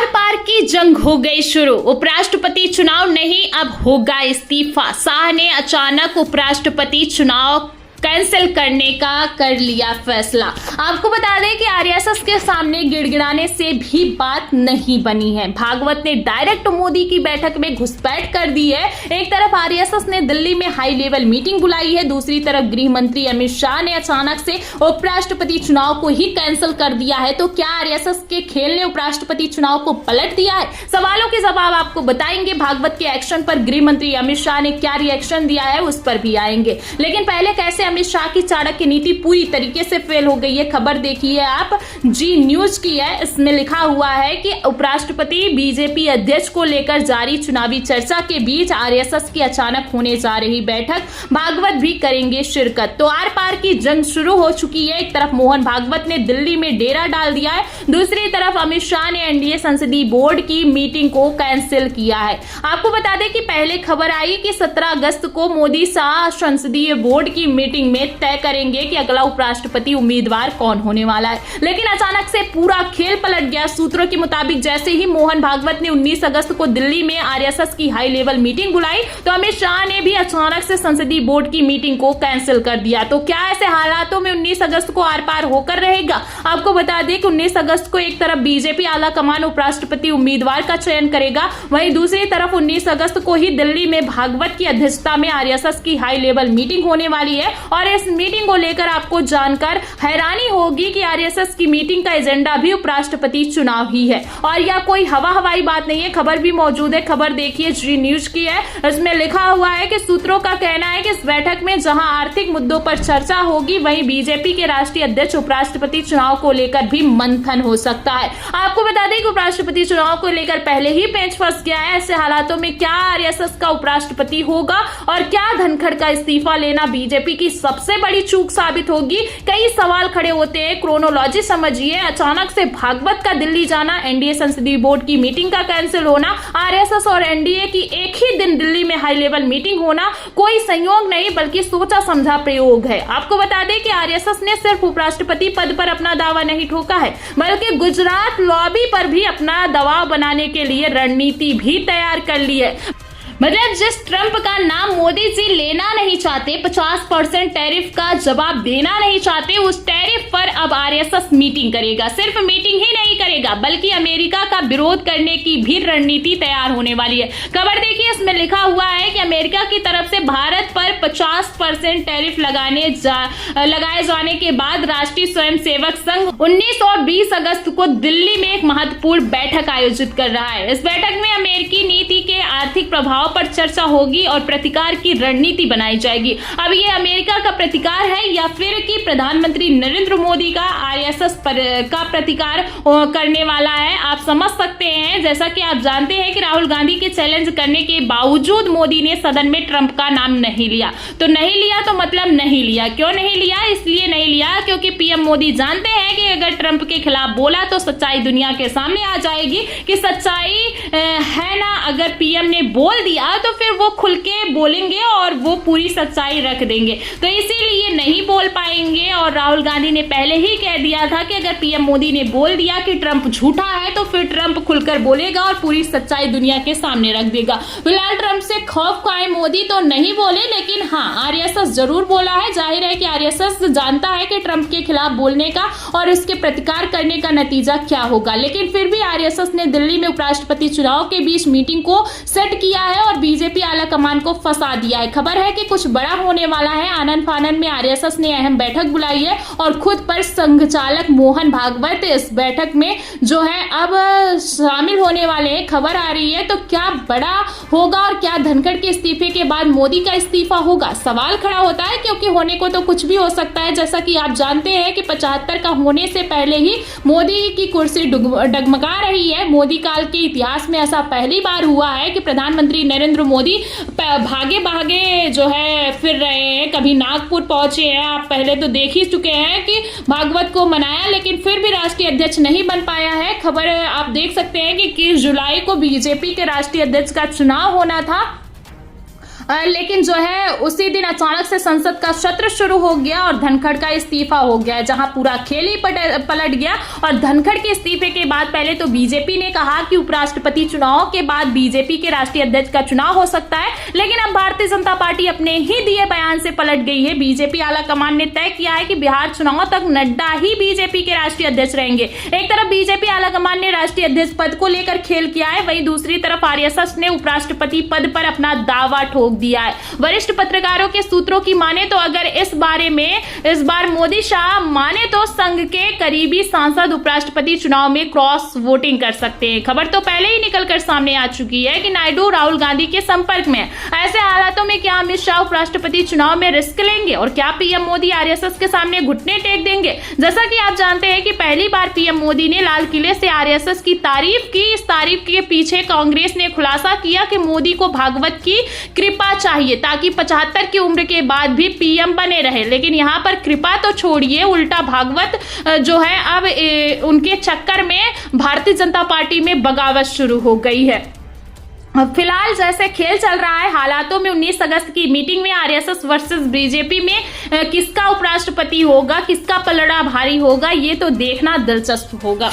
पार की जंग हो गई शुरू। उपराष्ट्रपति चुनाव नहीं, अब होगा इस्तीफा। शाह ने अचानक उपराष्ट्रपति चुनाव कैंसिल करने का कर लिया फैसला। आपको बता दें कि आरएसएस के सामने गिड़गिड़ाने से भी बात नहीं बनी है। भागवत ने डायरेक्ट मोदी की बैठक में घुसपैठ कर दी है। एक तरफ आरएसएस ने दिल्ली में हाई लेवल मीटिंग बुलाई है, दूसरी तरफ गृह मंत्री अमित शाह ने अचानक से उपराष्ट्रपति चुनाव को ही कैंसिल कर दिया है। तो क्या आरएसएस के खेल ने उपराष्ट्रपति चुनाव को पलट दिया है? सवालों के जवाब आपको बताएंगे। भागवत के एक्शन पर गृह मंत्री अमित शाह ने क्या रिएक्शन दिया है उस पर भी आएंगे। लेकिन पहले कैसे अमित शाह की चाणक्य नीति पूरी तरीके से फेल हो गई है, खबर देखिए आप, जी न्यूज की है। इसमें लिखा हुआ है कि उपराष्ट्रपति बीजेपी अध्यक्ष को लेकर जारी चुनावी चर्चा के बीच आरएसएस की अचानक होने जा रही बैठक, भागवत भी करेंगे शिरकत। तो आर पार की जंग शुरू हो चुकी है। एक तरफ मोहन भागवत ने दिल्ली में डेरा डाल दिया है, दूसरी तरफ अमित शाह ने एनडीए संसदीय बोर्ड की मीटिंग को कैंसिल किया है। आपको बता दें कि पहले खबर आई कि 17 अगस्त को मोदी शाह संसदीय बोर्ड की मीटिंग में तय करेंगे कि अगला उपराष्ट्रपति उम्मीदवार कौन होने वाला है, लेकिन अचानक से पूरा खेल पलट गया। सूत्रों के मुताबिक जैसे ही मोहन भागवत ने 19 अगस्त को दिल्ली में आरएसएस की हाई लेवल मीटिंग बुलाई, तो अमित शाह ने भी अचानक से संसदीय बोर्ड की मीटिंग को कैंसिल कर दिया। तो क्या ऐसे हालातों में 19 अगस्त को आर पार होकर रहेगा? आपको बता दें कि 19 अगस्त को एक तरफ बीजेपी आला कमान उपराष्ट्रपति उम्मीदवार का चयन करेगा, वहीं दूसरी तरफ 19 अगस्त को ही दिल्ली में भागवत की अध्यक्षता में आरएसएस की हाई लेवल मीटिंग होने वाली है। और इस मीटिंग को लेकर आपको जानकर हैरानी होगी कि आरएसएस की मीटिंग का एजेंडा भी उपराष्ट्रपति चुनाव ही है। और यह कोई हवाई बात नहीं है, खबर भी मौजूद है। खबर देखिए, जी न्यूज की है। इसमें लिखा हुआ है कि सूत्रों का कहना है कि इस बैठक में जहां आर्थिक मुद्दों पर चर्चा होगी, वहीं बीजेपी के राष्ट्रीय अध्यक्ष उपराष्ट्रपति चुनाव को लेकर भी मंथन हो सकता है। आपको बता दें कि उपराष्ट्रपति चुनाव को लेकर पहले ही पेंच फंस गया है। ऐसे हालातों में क्या आरएसएस का उपराष्ट्रपति होगा और क्या धनखड़ का इस्तीफा लेना बीजेपी की सबसे बड़ी चूक साबित होगी? कई सवाल खड़े होते हैं। क्रोनोलॉजी समझिए। अचानक से भागवत का दिल्ली जाना, एनडीए संसदीय बोर्ड की मीटिंग का कैंसिल होना, आरएसएस और एनडीए की एक ही दिन दिल्ली में हाई लेवल मीटिंग होना कोई संयोग नहीं बल्कि सोचा समझा प्रयोग है। आपको बता दें कि आरएसएस ने सिर्फ उपराष्ट्रपति पद पर अपना दावा नहीं ठोका है, बल्कि गुजरात लॉबी पर भी अपना दबाव बनाने के लिए रणनीति भी तैयार कर ली है। मतलब जिस ट्रंप का नाम मोदी जी लेना नहीं चाहते, 50% टैरिफ का जवाब देना नहीं चाहते, उस टैरिफ पर अब आरएसएस मीटिंग करेगा। सिर्फ मीटिंग ही नहीं करेगा बल्कि अमेरिका का विरोध करने की भी रणनीति तैयार होने वाली है। खबर देखिए, इसमें लिखा हुआ है कि अमेरिका की तरफ से भारत पर 50% टैरिफ लगाए जाने के बाद राष्ट्रीय स्वयंसेवक संघ 19 और 20 अगस्त को दिल्ली में एक महत्वपूर्ण बैठक आयोजित कर रहा है। इस बैठक में अमेरिकी नीति के आर्थिक प्रभाव पर चर्चा होगी और प्रतिकार की रणनीति बनाई जाएगी। अब ये अमेरिका का प्रतिकार है या फिर कि प्रधानमंत्री नरेंद्र मोदी का आरएसएस का प्रतिकार करने वाला है, आप समझ सकते हैं। जैसा कि आप जानते हैं कि राहुल गांधी के चैलेंज करने के बावजूद मोदी ने सदन में ट्रंप का नाम नहीं लिया। तो नहीं लिया तो मतलब नहीं लिया। क्यों नहीं लिया? इसलिए नहीं लिया क्योंकि पीएम मोदी जानते हैं कि अगर ट्रंप के खिलाफ बोला तो सच्चाई दुनिया के सामने आ जाएगी कि सच्चाई है ना। अगर पीएम ने बोल दिया तो फिर वो खुल के बोलेंगे और वो पूरी सच्चाई रख देंगे, तो इसीलिए नहीं बोल पाएंगे। और राहुल गांधी ने पहले ही कह दिया था कि अगर पीएम मोदी ने बोल दिया कि ट्रंप झूठा है तो फिर ट्रंप खुलकर बोलेगा और पूरी सच्चाई दुनिया के सामने रख देगा। फिलहाल ट्रंप से खौफ खाए मोदी तो नहीं बोले, लेकिन हाँ आरएसएस जरूर बोला है। जाहिर है कि आरएसएस जानता है कि ट्रंप के खिलाफ बोलने का और उसके प्रतिकार करने का नतीजा क्या होगा। लेकिन फिर भी आरएसएस ने दिल्ली में उपराष्ट्रपति चुनाव के बीच मीटिंग को सेट किया है और बीजेपी आला कमान को फंसा दिया है। खबर है कि कुछ बड़ा होने वाला है। आनंद फानन में आरएसएस ने अहम बैठक बुलाई है और खुद पर संघ चालक मोहन भागवत इस बैठक में जो है अब शामिल होने वाले हैं। खबर आ रही है, तो क्या बड़ा होगा और क्या धनखड़ के इस्तीफे के बाद मोदी का इस्तीफा होगा? सवाल खड़ा होता है क्योंकि होने को तो कुछ भी हो सकता है। जैसा कि आप जानते हैं कि 75 का होने से पहले ही मोदी की कुर्सी डगमगा रही है। मोदी काल के इतिहास में ऐसा पहली बार हुआ है कि प्रधानमंत्री नरेंद्र मोदी भागे भागे जो है फिर रहे हैं। कभी नागपुर पहुंचे हैं, आप पहले तो देख ही चुके हैं कि भागवत को मनाया, लेकिन फिर भी राष्ट्रीय अध्यक्ष नहीं बन पाया है। खबर आप देख सकते हैं कि 21 जुलाई को बीजेपी के राष्ट्रीय अध्यक्ष का चुनाव होना था। लेकिन जो है उसी दिन अचानक से संसद का सत्र शुरू हो गया और धनखड़ का इस्तीफा हो गया, जहां पूरा खेल ही पलट गया। और धनखड़ के इस्तीफे के बाद पहले तो बीजेपी ने कहा कि उपराष्ट्रपति चुनाव के बाद बीजेपी के राष्ट्रीय अध्यक्ष का चुनाव हो सकता है, लेकिन अब भारतीय जनता पार्टी अपने ही दिए बयान से पलट गई है। बीजेपी आलाकमान ने तय किया है कि बिहार चुनाव तक नड्डा ही बीजेपी के राष्ट्रीय अध्यक्ष रहेंगे। एक तरफ बीजेपी आलाकमान ने राष्ट्रीय अध्यक्ष पद को लेकर खेल किया है, वहीं दूसरी तरफ आरएसएस ने उपराष्ट्रपति पद पर अपना दावा ठोक दिया है। वरिष्ठ पत्रकारों के सूत्रों की माने तो अगर इस बार मोदी शाह माने तो संघ के करीबी सांसद उपराष्ट्रपति चुनाव में क्रॉस वोटिंग कर सकते हैं। खबर तो पहले ही निकलकर सामने आ चुकी है कि नायडू राहुल गांधी के संपर्क में। ऐसे हालातों में क्या अमित शाह उपराष्ट्रपति चुनाव में रिस्क लेंगे और क्या पीएम मोदी आरएसएस के सामने घुटने टेक देंगे? जैसा कि आप जानते हैं कि पहली बार पीएम मोदी ने लाल किले से आरएसएस की तारीफ की। इस तारीफ के पीछे कांग्रेस ने खुलासा किया कि मोदी को भागवत की कृपा चाहिए ताकि 75 की उम्र के बाद भी पीएम बने रहे। लेकिन यहाँ पर कृपा तो छोड़िए, उल्टा भागवत जो है अब उनके चक्कर में भारतीय जनता पार्टी में बगावत शुरू हो गई है। फिलहाल जैसे खेल चल रहा है हालातों में 19 अगस्त की मीटिंग में आरएसएस वर्सेस बीजेपी में किसका उपराष्ट्रपति होगा, किसका पलड़ा भारी होगा, ये तो देखना दिलचस्प होगा।